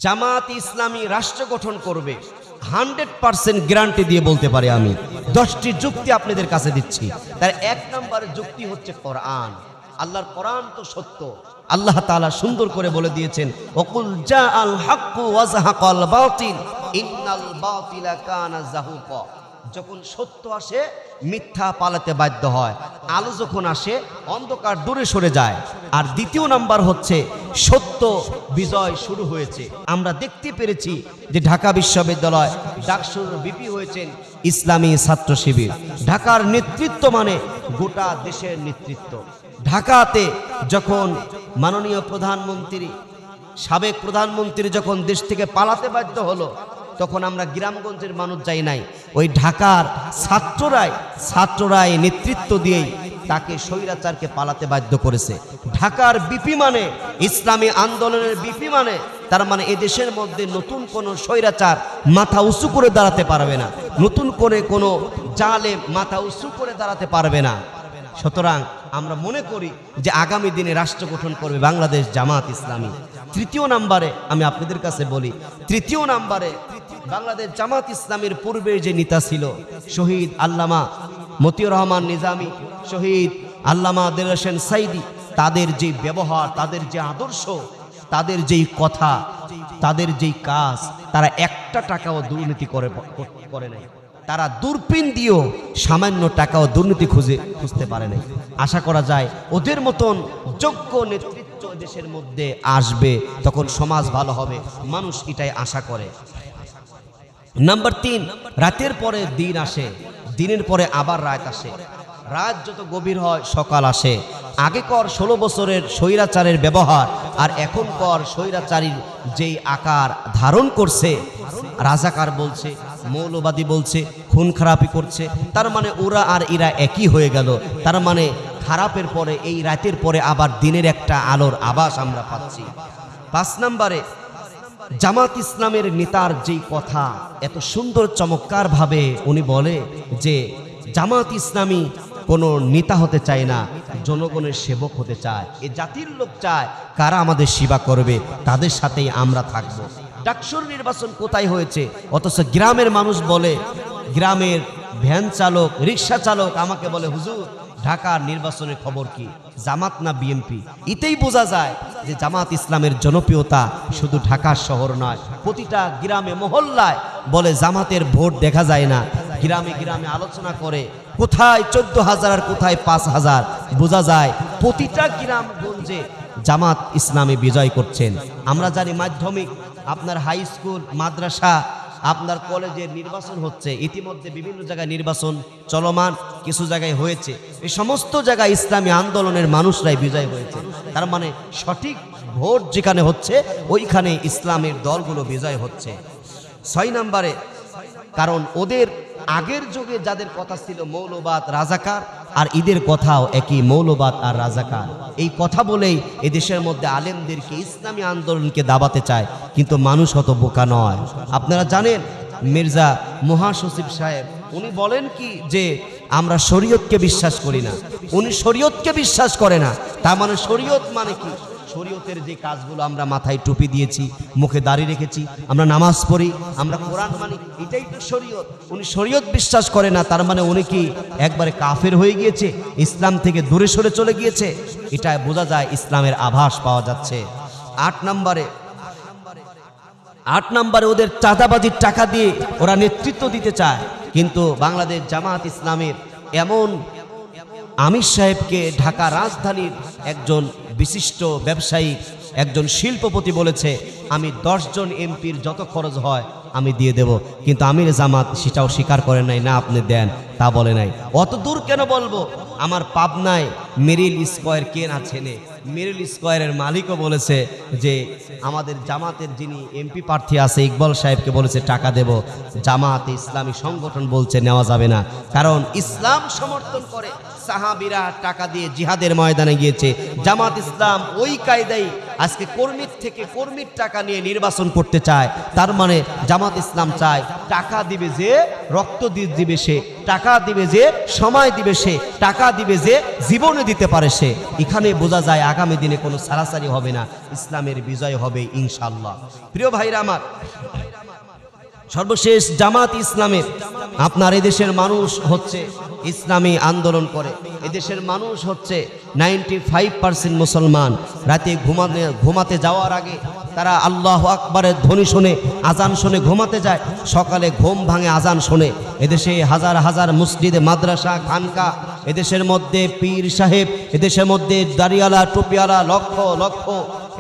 জামাত ইসলামী রাষ্ট্র গঠন করবে 100% গ্যারান্টি দিয়ে বলতে পারি আমি। 10টি যুক্তি আপনাদের কাছে দিচ্ছি। তার 1 নম্বর যুক্তি হচ্ছে কোরআন। আল্লাহর কোরআন তো সত্য। আল্লাহ তাআলা সুন্দর করে বলে দিয়েছেন, ওয়াকুল জাআল হাক্কু ওয়া যাহাকাল বাতিল ইন্নাল বাতিলা কানা যাহুকা। যখন সত্য আসে মিথ্যা পালাতে বাধ্য হয়, আলো যখন আসে অন্ধকার দূরে সরে যায়। আর দ্বিতীয় নাম্বার হচ্ছে সত্য বিজয় শুরু হয়েছে। আমরা দেখতে পেরেছি যে ঢাকা বিশ্ববিদ্যালয় ডাকসুর ভিপি হয়েছেন ইসলামী ছাত্র শিবির। ঢাকার নেতৃত্ব মানে গোটা দেশের নেতৃত্ব। ঢাকাতে যখন মাননীয় প্রধানমন্ত্রী, সাবেক প্রধানমন্ত্রী যখন দেশ থেকে পালাতে বাধ্য হলো, তখন আমরা গ্রামগঞ্জের মানুষ যাই নাই, ওই ঢাকার ছাত্ররাই নেতৃত্ব দিয়েই তাকে স্বৈরাচারকে পালাতে বাধ্য করেছে। ঢাকার বিপি মানে ইসলামী আন্দোলনের বিপি মানে তার মানে এদেশের মধ্যে নতুন কোনো স্বৈরাচার মাথা উঁচু করে দাঁড়াতে পারবে না, নতুন করে কোনো জালেম মাথা উঁচু করে দাঁড়াতে পারবে না। সুতরাং আমরা মনে করি যে আগামী দিনে রাষ্ট্র গঠন করবে বাংলাদেশ জামাত ইসলামী। তৃতীয় নাম্বারে আমি আপনাদের কাছে বলি, তৃতীয় নাম্বারে বাংলাদেশ জামাত ইসলামের পূর্বের যে নেতা ছিল শহীদ আল্লামা মতিউর রহমান নিজামী, শহীদ আল্লামা দেলোয়ার হোসেন সাইদি, তাদের যে ব্যবহার, তাদের যে আদর্শ, তাদের যেই কথা, তাদের যেই কাজ, তারা একটা টাকাও দুর্নীতি করে নাই। তারা দূরবীন দিয়েও সামান্য টাকাও দুর্নীতি খুঁজতে পারে নাই। আশা করা যায় ওদের মতন যোগ্য নেতৃত্ব দেশের মধ্যে আসবে, তখন সমাজ ভালো হবে, মানুষ এটাই আশা করে। নাম্বার 3, রাতের পরে দিন আসে, দিনের পরে আবার রাত আসে, রাত যত গভীর হয় সকাল আসে। আগেকর 16 বছরের স্বৈরাচারের ব্যবহার আর এখনকার স্বৈরাচারীর যেই আকার ধারণ করছে, রাজাকার বলছে, মৌলবাদী বলছে, খুন খারাপি করছে, তার মানে ওরা আর এরা একই হয়ে গেল। তার মানে খারাপের পরে এই রাতের পরে আবার দিনের একটা আলোর আভাস আমরা পাচ্ছি। 5 নম্বরে জামাত ইসলামের নেতার যেই কথা এত সুন্দর চমৎকার ভাবে উনি বলে যে জামাত ইসলামী কোনো নেতা হতে চায় না, জনগণের সেবক হতে চায়। এ জাতির লোক চায় কারা আমাদের সেবা করবে, তাদের সাথেই আমরা থাকব। ডাকসুর নির্বাচন কোথায় হয়েছে, অথচ গ্রামের মানুষ বলে, গ্রামের ভ্যান চালক, রিক্সা চালক আমাকে বলে, হুজুর ঢাকার নির্বাচনের খবর কি, জামাত না বিএনপি? এতেই বোঝা যায় যে জামাত ইসলামের জনপ্রিয়তা শুধু ঢাকা শহর নয়, প্রতিটা গ্রামে মহল্লায় বলে জামাতের ভোট দেখা যায় না। গ্রামে গ্রামে আলোচনা করে কোথায় 14,000 আর কোথায় 5,000, বোঝা যায় প্রতিটা গ্রামগঞ্জে জামাত ইসলামী বিজয় করছেন। আমরা জানি মাধ্যমিক, আপনার হাই স্কুল, মাদ্রাসা, আপনার কলেজের নির্বাচন হচ্ছে, ইতিমধ্যে বিভিন্ন জায়গায় নির্বাচন চলমান, কিছু জায়গায় হয়েছে। এই সমস্ত জায়গায় ইসলামী আন্দোলনের মানুষরাই বিজয় হয়েছে। তার মানে সঠিক ভোট যেখানে হচ্ছে ওইখানে ইসলামের দলগুলো বিজয় হচ্ছে। 6 নম্বরে, কারণ ওদের আগের যুগে যাদের কথা ছিল মৌলবাদ, রাজাকার, আর ঈদের কথাও একই, মৌলবাদ আর রাজাকার। এই কথা বলেই এদেশের মধ্যে আলেমদেরকে ইসলামী আন্দোলনকে দাবাতে চায়, কিন্তু মানুষ অত বোকা নয়। আপনারা জানেন মির্জা মহাসচিব সাহেব উনি বলেন কি যে আমরা শরীয়তকে বিশ্বাস করি না, উনি শরীয়তকে বিশ্বাস করে না। তার মানে শরীয়ত মানে কি? শরীয়তের যে কাজগুলো, আমরা মাথায় টুপি দিয়েছি, মুখে দাড়ি রেখেছি, আমরা নামাজ পড়ি, আমরা কোরআন মানি, এটাই তো শরীয়ত। উনি শরীয়ত বিশ্বাস করে না, তার মানে উনি কি একবারে কাফের হয়ে গিয়েছে, ইসলাম থেকে দূরে সরে চলে গিয়েছে? এটা বোঝা যায়, ইসলামের আভাস পাওয়া যাচ্ছে। 8 নম্বরে ওদের চাঁদাবাজির টাকা দিয়ে ওরা নেতৃত্ব দিতে চায়, কিন্তু বাংলাদেশ জামাত ইসলামের এমন আমির সাহেবকে ঢাকা রাজধানীর একজন বিশিষ্ট ব্যবসায়ী, একজন শিল্পপতি বলেছে, আমি 10 জন এমপির যত খরচ হয় আমি দিয়ে দেব, কিন্তু আমির জামাত সেটাও স্বীকার করেন নাই, না আপনি দেন তা বলে নাই। অত দূর কেন বলবো? আমার পাবনায় মেরিল স্কয়ার কে না ছেলে, মেরিল স্কয়ারের মালিকও বলেছে যে আমাদের জামাতের যিনি এমপি প্রার্থী আছে ইকবাল সাহেবকে বলেছে টাকা দেব। জামাত ইসলামী সংগঠন বলছে নেওয়া যাবে না, কারণ ইসলাম সমর্থন করে। সাহাবীরা টাকা দিয়ে জিহাদের ময়দানে গিয়েছে, জামাত ইসলাম ওই কায়দায় আজকে কর্মীর টাকা নিয়ে নির্বাচন করতে চায়। তার মানে জামাত ইসলাম চায় টাকা দিবে যে রক্ত দিবে সে, টাকা দিবে যে, সময় দিবে সে, টাকা দিবে যে, জীবনে দিতে পারে সে। এখানে বোঝা যায় আগামী দিনে কোনো সারাসারি হবে না, ইসলামের বিজয় হবে ইনশাআল্লাহ। প্রিয় ভাইরা আমার, সর্বশেষ জামাত ইসলামের আপনার এদেশের মানুষ হচ্ছে ইসলামী আন্দোলন করে, এদেশের মানুষ হচ্ছে 95% মুসলমান। রাতে ঘুমাতে যাওয়ার আগে তারা আল্লাহু আকবারের ধ্বনি শুনে, আজান শুনে ঘুমাতে যায়, সকালে ঘুম ভাঙে আজান শুনে। এদেশে হাজার হাজার মসজিদে, মাদ্রাসা, খানকা, এদেশের মধ্যে পীর সাহেব, এদেশের মধ্যে দাড়িওয়ালা, টুপিওয়ালা লক্ষ লক্ষ।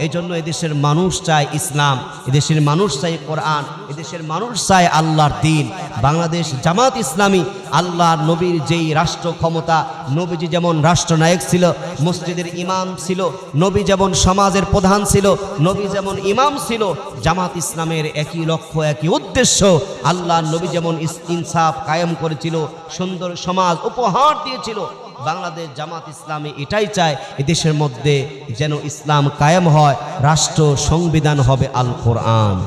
এই জন্য এদেশের মানুষ চায় ইসলাম, এদেশের মানুষ চায় কোরআন, এদেশের মানুষ চায় আল্লাহর দ্বীন। বাংলাদেশ জামাত ইসলামী আল্লাহর নবীর যেই রাষ্ট্র ক্ষমতা, নবীজি যেমন রাষ্ট্রনায়ক ছিল, মসজিদের ইমাম ছিল, নবী যেমন সমাজের প্রধান ছিল, নবী যেমন ইমাম ছিল, জামাত ইসলামের একই লক্ষ্য, একই উদ্দেশ্য। আল্লাহর নবী যেমন ইনসাফ কায়েম করেছিল, সুন্দর সমাজ উপহার দিয়েছিল, বাংলাদেশ জামাত ইসলামী এটাই চায় এদেশের মধ্যে যেন ইসলাম কায়েম হয়, রাষ্ট্র সংবিধান হবে আল কোরআন।